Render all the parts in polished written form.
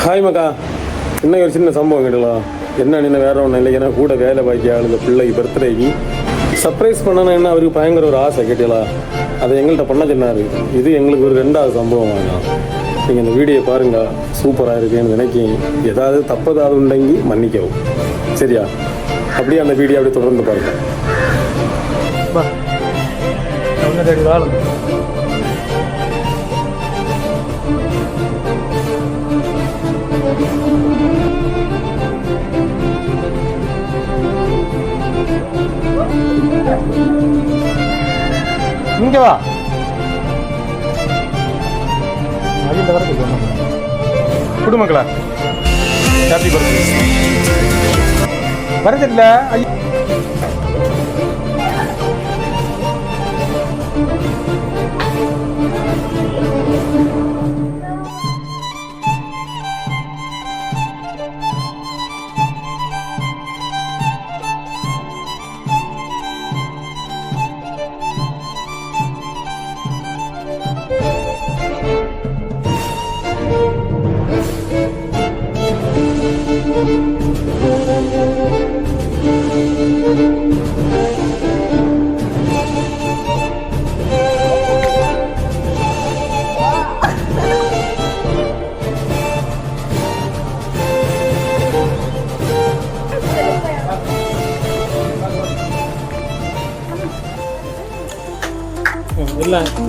Hi மக்கா, இன்னும் ஒரு சின்ன சம்பவம் கேட்டலாம். என்ன வேற ஒன்றும் இல்லை, ஏன்னா கூட வேலை பாக்கி ஆளுங்க பிள்ளை பர்த்டேக்கு சர்ப்ரைஸ் பண்ணணும்னு அவருக்கு பயங்கர ஒரு ஆசை கேட்டலா. அதை எங்கள்கிட்ட பண்ண சொன்னார். இது எங்களுக்கு ஒரு 2வது சம்பவம் வாங்கலாம். நீங்கள் இந்த வீடியோ பாருங்கள், சூப்பராக இருக்குன்னு நினைக்கிறேன். ஏதாவது தப்பதாவது உண்டங்கி மன்னிக்கவும், சரியா? அப்படியே அந்த வீடியோ அப்படியே தொடர்ந்து பாருங்கள். இங்கே வா, அதில் வர குடும்பங்களா ஹாப்பி பர்த்டே வரதில்ல.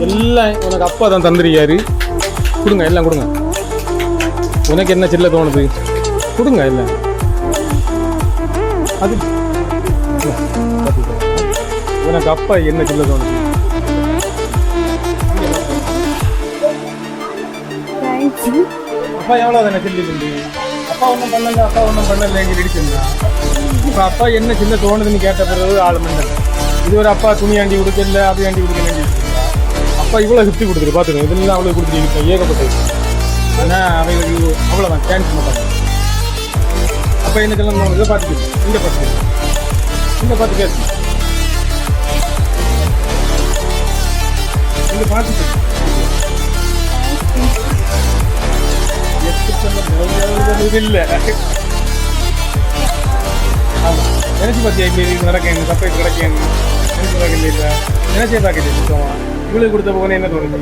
எல்லாம் உனக்கு அப்பா தான் தந்துருக்காரு. கொடுங்க, எல்லாம் கொடுங்க. உனக்கு என்ன சில்ல தோணுது கொடுங்க. எல்லாம் அது உனக்கு அப்பா என்ன சில்ல தோணுது? அப்பா எவ்வளோ தானே சில்லி? அப்பா ஒன்றும் பண்ணல, அப்பா ஒன்றும் பண்ணல எங்க இடிச்சுருந்தா. இப்போ அப்பா என்ன சின்ன தோணுதுன்னு கேட்ட பிறகு ஆள் மண்டல. இது ஒரு அப்பா துணி ஆண்டி கொடுக்கல, அது ஆண்டி கொடுக்கல. அப்பா இவ்வளோ கிஃப்ட் கொடுத்துரு பார்த்துக்கோங்க. இதெல்லாம் அவ்வளோ கொடுத்துட்டு ஏகப்பட்டது. ஆனால் அவைகளுக்கு அவ்வளோதான் கேன்ஸ் மாட்டாங்க. அப்போ எனக்கெல்லாம் நான் இதை பார்த்துக்கணும். இங்கே பார்த்துக்கணும், இங்கே பார்த்து கேட்கு, இங்கே பார்த்துக்கணும். இல்லை ஆமாம், நினச்சி பார்த்தியா இப்படி இது நடக்கணும், சர்ப்ரைஸ் கிடைக்கணும் நினச்சி பார்க்கல. இல்லை நினச்சே பார்க்கல. சுத்தமாக இவ்வளோ கொடுத்த போகணும் என்ன தோணுது?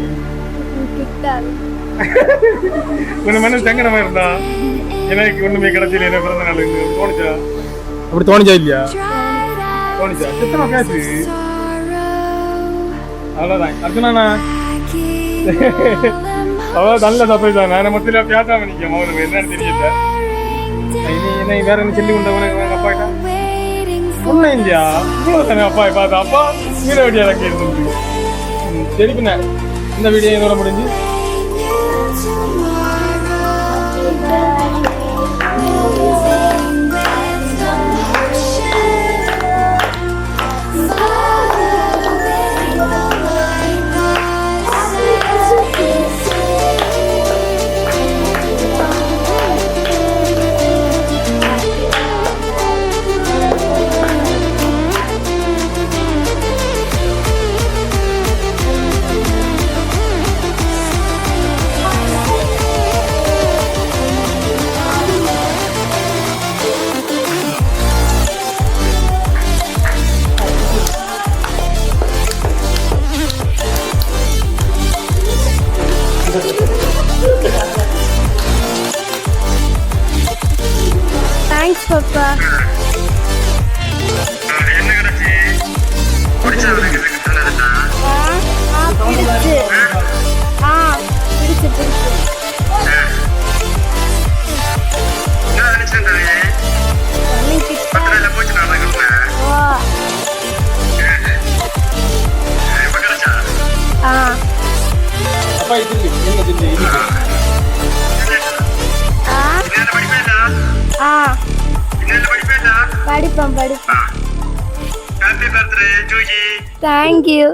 உன்ன மனசு சங்கடமா இருந்தா எனக்கு ஒண்ணுமே கிடைச்சல, என்ன பிறந்த நாள் தோணுச்சா? அப்படி தோணுச்சா இல்லையா? தோணுச்சா? சுத்தமா பேசு. அவ்வளோதான் அர்ஜுனா. அவ்வளோ நல்ல சர்ப்ரைஸ் தான். நான் மொத்தத்தில் பேசாம நிற்கும். அவனுக்கு என்னன்னு தெரியல. என்ன வேற என்ன சொல்லி கொண்ட உனக்கு அப்பாட்டா உண்மை இல்லையா? இவ்வளோ தானே அப்பா பார்த்தா அப்பா வீர வெடியா தான் கேட்டு. சரி, பின்ன இந்த வீடியோ இதோட முடிஞ்சு. Thanks, Papa. Happy birthday, Juji. Thank you.